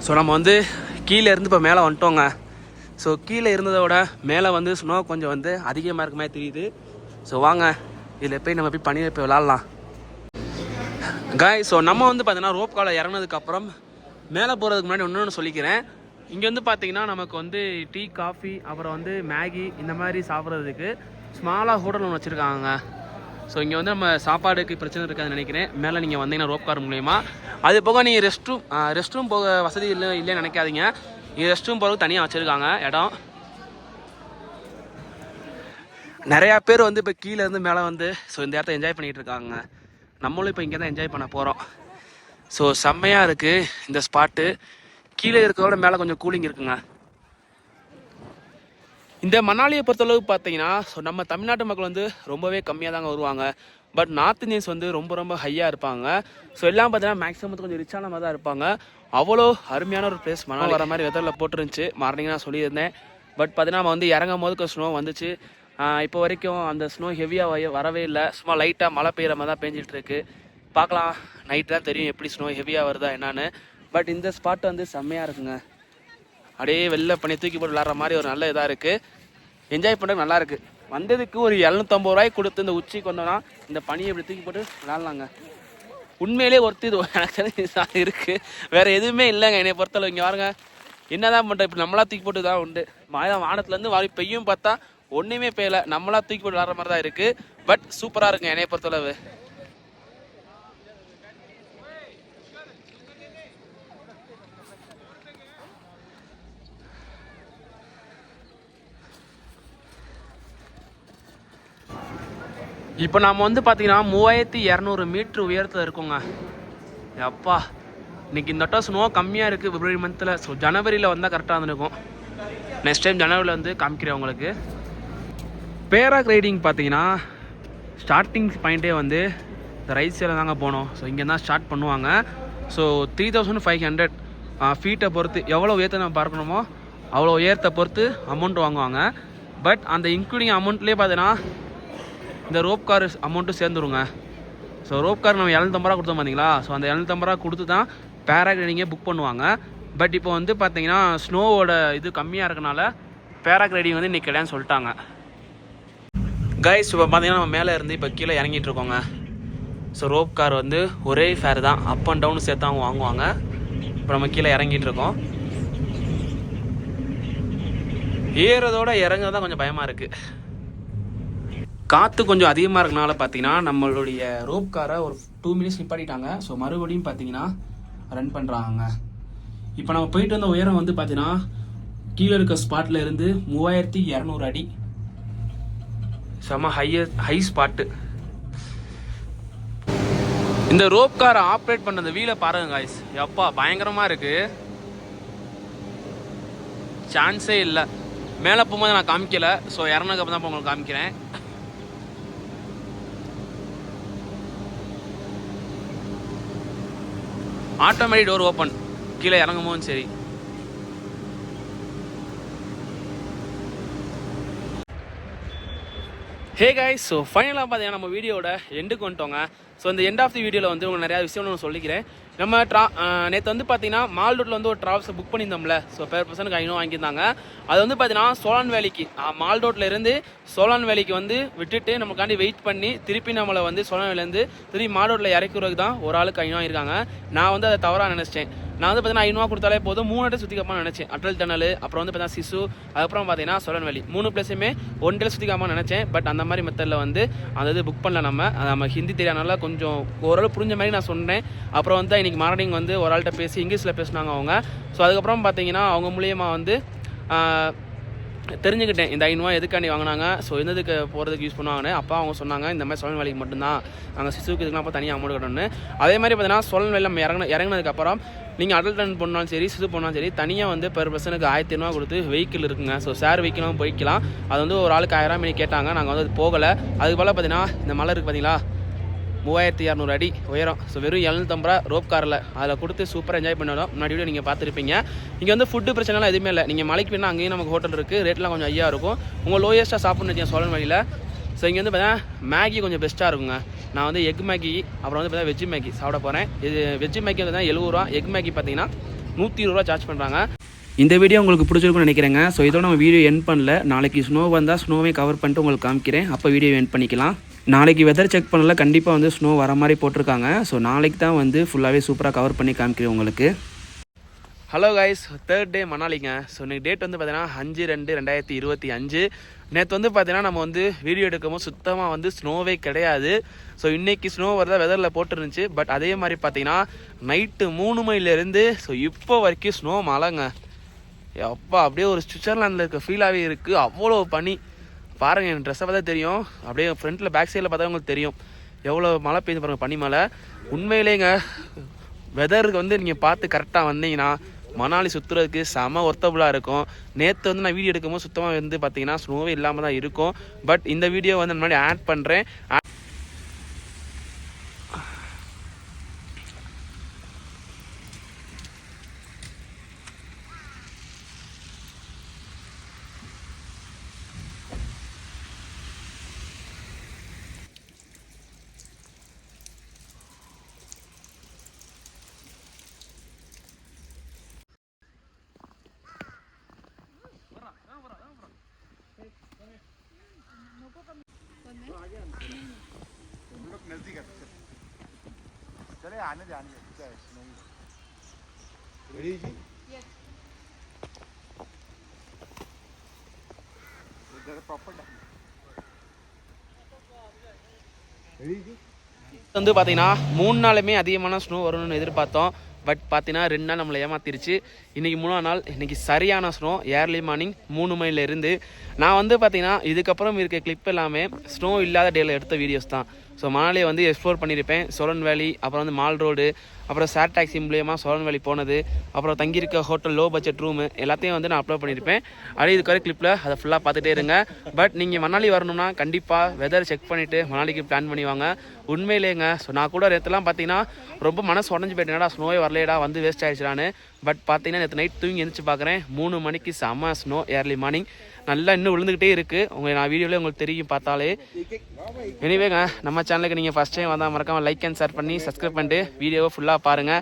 ஸோ நம்ம வந்து கீழே இருந்து இப்போ மேலே வந்துட்டோங்க. ஸோ கீழே இருந்ததை விட மேலே வந்து ஸ்னோ கொஞ்சம் வந்து அதிகமாக இருக்க மாதிரி தெரியுது. ஸோ வாங்க இதில் போய் நம்ம போய் பனியில் போய் விளாட்லாம். ஸோ நம்ம வந்து பார்த்தீங்கன்னா ரோப் காலை இறங்கினதுக்கப்புறம் மேலே போகிறதுக்கு முன்னாடி ஒன்று சொல்லிக்கிறேன். இங்கே வந்து பார்த்தீங்கன்னா நமக்கு வந்து டீ, காஃபி, அப்புறம் வந்து மேகி இந்த மாதிரி சாப்பிட்றதுக்கு ஸ்மாலாக ஹோட்டல் ஒன்று வச்சுருக்காங்க. ஸோ இங்கே வந்து நம்ம சாப்பாடுக்கு பிரச்சனை இருக்காதுன்னு நினைக்கிறேன். மேலே நீங்கள் வந்தீங்கன்னா ரோப் கார் மூலயமா. அது போக நீங்கள் ரெஸ்ட் ரூம் போக வசதி இல்லைன்னு நினைக்காதீங்க. இங்கே ரெஸ்ட் ரூம் போகிறதுக்கு தனியாக வச்சுருக்காங்க இடம். நிறையா பேர் வந்து இப்போ கீழே இருந்து மேலே வந்து ஸோ இந்த இடத்த என்ஜாய் பண்ணிகிட்டு இருக்காங்க. நம்மளும் இப்போ இங்கே தான் என்ஜாய் பண்ண போகிறோம். ஸோ செம்மையாக இருக்குது இந்த ஸ்பாட்டு. கீழே இருக்கிறதோட மேலே கொஞ்சம் கூலிங் இருக்குங்க. இந்த மணாலியை பொறுத்தளவுக்கு பார்த்தீங்கன்னா ஸோ நம்ம தமிழ்நாட்டு மக்கள் வந்து ரொம்பவே கம்மியாக தாங்க வருவாங்க. பட் நார்த் இந்தியன்ஸ் வந்து ரொம்ப ஹையாக இருப்பாங்க. ஸோ எல்லாம் பார்த்தீங்கன்னா மேக்ஸிமம் கொஞ்சம் ரிச்சான மாதிரி தான் இருப்பாங்க. அவ்வளோ அருமையான ஒரு பிளேஸ். மணாலி வர மாதிரி வெதரில் போட்டுருந்துச்சு. மார்னிங் நான் சொல்லியிருந்தேன். பட் பார்த்தீங்கன்னா நம்ம வந்து இறங்கும் போது ஸ்னோ வந்துச்சு. இப்போ வரைக்கும் அந்த ஸ்னோ ஹெவியாக வரவே இல்லை. சும்மா லைட்டாக மழை பெய்கிற மாதிரி தான் பேஞ்சிட்டு இருக்கு. பார்க்கலாம், நைட்டு தான் தெரியும் எப்படி ஸ்னோ ஹெவியாக வருதா என்னான்னு. பட் இந்த ஸ்பாட் வந்து செம்மையாக இருக்குங்க. அப்படியே வெளில பண்ணி தூக்கி போட்டு விளாட்ற மாதிரி ஒரு நல்ல இதாக இருக்குது. என்ஜாய் பண்ணுறது நல்லா இருக்குது. வந்ததுக்கு ஒரு 750 ரூபாய்க்கு கொடுத்து இந்த உச்சிக்கு வந்தோன்னா இந்த பனியை இப்படி தூக்கி போட்டு விளாட்லாங்க. உண்மையிலே ஒருத்தி இது எனக்கு தெரிஞ்சு இருக்குது. வேறு எதுவுமே இல்லைங்க என்னை பொறுத்தளவு. இங்கே பாருங்க என்னதான் பண்ணுறேன். இப்படி நம்மளா தூக்கி போட்டு தான் உண்டு. வானத்துலேருந்து வாரி பெய்யும் பார்த்தா ஒன்றுமே பெய்யலை. நம்மளா தூக்கி போட்டு விளாட்ற மாதிரி தான் இருக்குது. பட் சூப்பராக இருக்குங்க என்னை பொறுத்தளவு. இப்போ நம்ம வந்து பார்த்தீங்கன்னா 3200 மீட்ரு உயரத்தில் இருக்குங்க. அப்பா இன்னைக்கு இந்த வட்டம் ஸ்னோ கம்மியாக இருக்குது பிப்ரவரி மந்தில். ஸோ ஜனவரியில் வந்தால் கரெக்டாக இருந்திருக்கும். நெக்ஸ்ட் டைம் ஜனவரியில் வந்து காமிக்கிறேன் உங்களுக்கு. பேராகிளைடிங் பார்த்தீங்கன்னா ஸ்டார்டிங் பாயிண்ட்டே வந்து இந்த ரைட் சைடில் தாங்க போகணும். ஸோ இங்கே தான் ஸ்டார்ட் பண்ணுவாங்க. ஸோ 3500 ஃபீட்டை பொறுத்து எவ்வளோ உயரத்தை நம்ம பார்க்கணுமோ அவ்வளோ உயரத்தை பொறுத்து அமௌண்ட் வாங்குவாங்க. பட் அந்த இன்க்ளூடிங் அமௌண்ட்லேயே பார்த்தீங்கன்னா இந்த ரோப் கார் அமௌண்ட்டும் சேர்ந்துருங்க. ஸோ ரோப் கார் நம்ம 750 ரூபா கொடுத்தோம் பார்த்தீங்களா. ஸோ அந்த 750 ரூபா கொடுத்து தான் பேராகிளைடிங்கே புக் பண்ணுவாங்க. பட் இப்போ வந்து பார்த்தீங்கன்னா ஸ்னோவோட இது கம்மியாக இருக்கனால பேராகிளைடிங் வந்து இன்றைக்கி கிடையாதுன்னு சொல்லிட்டாங்க. கைஸ் இப்போ பார்த்தீங்கன்னா நம்ம மேலே இருந்து இப்போ கீழே இறங்கிட்டு இருக்கோங்க. ஸோ ரோப் கார் வந்து ஒரே ஃபேர் தான், அப் அண்ட் டவுன் சேர்த்து அவங்க வாங்குவாங்க. இப்போ நம்ம கீழே இறங்கிட்டு இருக்கோம். ஏறதோட இறங்குறது தான் கொஞ்சம் பயமாக இருக்குது. காற்று கொஞ்சம் அதிகமாக இருக்கனால பார்த்தீங்கன்னா நம்மளுடைய ரோப் காரை ஒரு 2 மினிட்ஸ் நிப்பாட்டிட்டாங்க. ஸோ மறுபடியும் பார்த்தீங்கன்னா ரன் பண்ணுறாங்க. இப்போ நம்ம போயிட்டு வந்த உயரம் வந்து பார்த்தீங்கன்னா கீழே இருக்க ஸ்பாட்டில் இருந்து 3200 அடி. செம்ம ஹை ஸ்பாட்டு. இந்த ரோப் காரை ஆப்ரேட் பண்ண அந்த வீலை பாருங்க காய்ஸ். எப்பா பயங்கரமாக இருக்குது. சான்ஸே இல்லை. மேலே போகும்போது நான் காமிக்கலை. ஸோ இறங்கினதுக்கு தான் உங்களுக்கு காமிக்கிறேன். ஆட்டோமேட்டிக் டோர் ஓப்பன், கீழே இறங்கும்போதும் சரி. ஹே கைஸ், ஸோ ஃபைனலாக பார்த்தீங்கன்னா நம்ம வீடியோட எண்டுக்கு வந்துட்டோங்க. ஸோ இந்த எண்ட் ஆஃப் தி வீடியோவில் வந்து உங்களுக்கு நிறையா விஷயம் நான் சொல்லிக்கிறேன். நம்ம நேற்று வந்து பார்த்தீங்கன்னா மால் ரோட்டில் வந்து ஒரு ட்ராவல்ஸை புக் பண்ணியிருந்தோம்ல. ஸோ பெர் பர்சனுக்கு 500 வாங்கியிருந்தாங்க. அது வந்து பார்த்தீங்கன்னா சோழன் வேலிக்கு மால் ரோட்டில் இருந்து சோழன் வேலிக்கு வந்து விட்டுட்டு நமக்காண்டி வெயிட் பண்ணி திருப்பி நம்மளை வந்து சோழன் வேலிலேருந்து திருப்பி மால் ரோட்டில் இறக்குறதுக்கு தான் ஒரு ஆளுக்கு 500 வாங்கியிருக்காங்க. நான் வந்து அதை தவறாக நினச்சிட்டேன். நான் வந்து பார்த்தீங்கன்னா 500 கொடுத்தாலே போதும் 3 இடத்தை சுற்றி காமல் நினச்சேன். அட்டல் டனல், அப்புறம் வந்து பார்த்தீங்கன்னா சிசு, அதுக்கப்புறம் பார்த்தீங்கன்னா சோழன் வேலி 3 பிளேஸுமே 1 டே சுற்றி காமல் நினச்சேன். பட் அந்த மாதிரி மெத்தடில் வந்து அந்த இது புக் பண்ணல. நம்ம ஹிந்தி தெரியாதனால கொஞ்சம் ஓரளவு புரிஞ்ச மாதிரி நான் சொன்னேன். அப்புறம் வந்து இன்றைக்கி மார்னிங் வந்து ஒரு ஆள்கிட்ட பேசி இங்கிலீஷில் பேசினாங்க அவங்க. ஸோ அதுக்கப்புறம் பார்த்தீங்கன்னா அவங்க மூலியமாக வந்து தெரிஞ்சுக்கிட்டேன் இந்த 500 எதுக்காண்டி வாங்கினாங்க, ஸோ எந்ததுக்கு போகிறதுக்கு யூஸ் பண்ணுவாங்கன்னு. அப்போ அவங்க சொன்னாங்க இந்த மாதிரி சோழன் வேலைக்கு மட்டும்தான், நாங்கள் சிசுவுக்கு இதுக்குலாம் அப்போ தனியாக அமௌண்ட் கட்டணும்னு. அதே மாதிரி பார்த்தீங்கன்னா சோழன் வேலை நம்ம இறங்கினதுக்கப்புறம் நீங்கள் அடல்ட் ரன் பண்ணாலும் சரி சிசு பண்ணாலும் சரி தனியாக வந்து பெர் பர்சனுக்கு 1500 கொடுத்து வெஹிக்கிள் இருக்குங்க. ஸோ ஷேர் வெஹிக்கிளும் போய்க்கலாம். அது வந்து ஒரு ஆளுக்கு 1000 மணி கேட்டாங்க. நாங்கள் வந்து அது போகலை. அதுக்கு போல் பார்த்தீங்கன்னா இந்த மலை இருக்குது பார்த்தீங்களா, 3200 அடி உயரம். ஸோ வெறும் 750 ரோப் காரில் அதில் கொடுத்து சூப்பராக என்ஜாய் பண்ணணும். முன்னாடி வீடியோ நீங்கள் பார்த்துருப்பீங்க. இங்கே வந்து ஃபுட்டு பிரச்சனைலாம் எதுவுமே இல்லை. நீங்கள் மலைக்கு போனால் அங்கேயும் நமக்கு ஹோட்டல் இருக்குது. ரேட்லாம் கொஞ்சம் ஐயா இருக்கும். உங்கள் லோயஸ்ட்டாக சாப்பிட்ணுன்னு வச்சுக்கோங்க சோழன் வழியில். ஸோ இங்கே வந்து பார்த்தீங்கன்னா மேகி கொஞ்சம் பெஸ்ட்டாக இருக்குங்க. நான் வந்து எக் மேகி அப்புறம் வந்து பார்த்தீங்கன்னா வெஜ் மேகி சாப்பிட போகிறேன். இது வெஜ் மேகி வந்து 70 ரூபா, எக் மேகி பார்த்தீங்கன்னா 120 ரூபா சார்ஜ் பண்ணுறாங்க. இந்த வீடியோ உங்களுக்கு பிடிச்சிருக்குன்னு நினைக்கிறேங்க. ஸோ இதோட நம்ம வீடியோ எண்ட் பண்ணல. நாளைக்கு ஸ்னோ வந்தால் ஸ்னோவே கவர் பண்ணிட்டு உங்களுக்கு காமிக்கிறேன். அப்போ வீடியோ எண்ட் பண்ணிக்கலாம். நாளைக்கு வெதர் செக் பண்ணல, கண்டிப்பாக வந்து ஸ்னோ வர மாதிரி போட்டிருக்காங்க. ஸோ நாளைக்கு தான் வந்து ஃபுல்லாகவே சூப்பராக கவர் பண்ணி காமிக்கிறேன் உங்களுக்கு. ஹலோ கைஸ், 3rd டே மணாலிங்க. ஸோ இன்றைக்கி டேட் வந்து பார்த்தீங்கன்னா 5/2/2025. நேற்று வந்து பார்த்தீங்கன்னா நம்ம வந்து வீடியோ எடுக்கும்போது சுத்தமாக வந்து ஸ்னோவே கிடையாது. ஸோ இன்றைக்கி ஸ்னோ வரதா வெதரில் போட்டுருந்துச்சு. பட் அதே மாதிரி பார்த்தீங்கன்னா நைட்டு 3 மணிலேருந்து ஸோ இப்போ வரைக்கும் ஸ்னோ மழைங்க. அப்பா அப்படியே ஒரு சுவிட்சர்லாண்டில் இருக்க ஃபீலாகவே இருக்குது. அவ்வளோ பனி பாருங்கள். என் ட்ரெஸ்ஸை பார்த்தா தெரியும். அப்படியே ஃப்ரண்ட்டில் பேக் சைடில் பார்த்தா உங்களுக்கு தெரியும் எவ்வளோ மழை பெய்யுது பாருங்கள், பனி மழை. உண்மையிலேங்க வெதருக்கு வந்து நீங்கள் பார்த்து கரெக்டாக வந்தீங்கன்னா மணாலி சுற்றுறதுக்கு செம ஒர்த்தபுளாக இருக்கும். நேற்று வந்து நான் வீடியோ எடுக்கும்போது சுத்தமாக வந்து பார்த்தீங்கன்னா ஸ்னோவே இல்லாமல் தான் இருக்கும். பட் இந்த வீடியோ வந்து முன்னாடி ஆட் பண்ணுறேன். चले आने दे क्या है नहीं रेडी जी यस इधर प्रॉपर रेडी जी வந்து பார்த்தீங்கன்னா 3 நாளுமே அதிகமான ஸ்னோ வரும்னு எதிர்பார்த்தோம். பட் பார்த்தீங்கன்னா 2 நாள் நம்மளை ஏமாத்திருச்சு. இன்றைக்கி 3ஆம் நாள். இன்றைக்கி சரியான ஸ்னோ. ஏர்லி மார்னிங் 3 மணிலேருந்து நான் வந்து பார்த்தீங்கன்னா இதுக்கப்புறம் இருக்க கிளிப் எல்லாமே ஸ்னோ இல்லாத டேயில் எடுத்த வீடியோஸ் தான். ஸோ மணாலியை வந்து எக்ஸ்ப்ளோர் பண்ணியிருப்பேன். சோழன் வேலி, அப்புறம் வந்து மால் ரோடு, அப்புறம் ஷேர் டாக்ஸி மூலியமாக சோழன் வேலி போனது, அப்புறம் தங்கியிருக்க ஹோட்டல், லோ பட்ஜெட் ரூமு எல்லாத்தையும் வந்து நான் அப்லோட் பண்ணியிருப்பேன். அப்படியே இதுக்கு வர கிளிப்பில் அதை ஃபுல்லாக பார்த்துட்டே இருங்க. பட் நீங்கள் மணாலி வரணும்னா கண்டிப்பாக வெதர் செக் பண்ணிவிட்டு மணாலிக்கு பிளான் பண்ணிவாங்க. உண்மையிலேங்க. ஸோ நான் கூட நேற்றுலாம் பார்த்தீங்கன்னா ரொம்ப மனசு உடஞ்சி போயிட்டேன்டா, ஸ்னோவே வரலையடா, வந்து வேஸ்ட் ஆகிடுச்சிடான்னு. பட் பார்த்தீங்கன்னா நேற்று நைட் தூங்கி எழுந்திரிச்சு பார்க்குறேன் 3 மணிக்கு செம்ம ஸ்னோ. ஏர்லி மார்னிங் நல்லா இன்னும் விழுந்துக்கிட்டே இருக்குது. நான் வீடியோவில் உங்களுக்கு தெரியும் பார்த்தாலே. எனிவேங்க, நம்ம சேனலுக்கு நீங்கள் ஃபஸ்ட் டைம் வந்தால் மறக்காமல் லைக் அண்ட் ஷேர் பண்ணி சப்ஸ்கிரைப் பண்ணிட்டு வீடியோவை ஃபுல்லாக பாருங்கள்.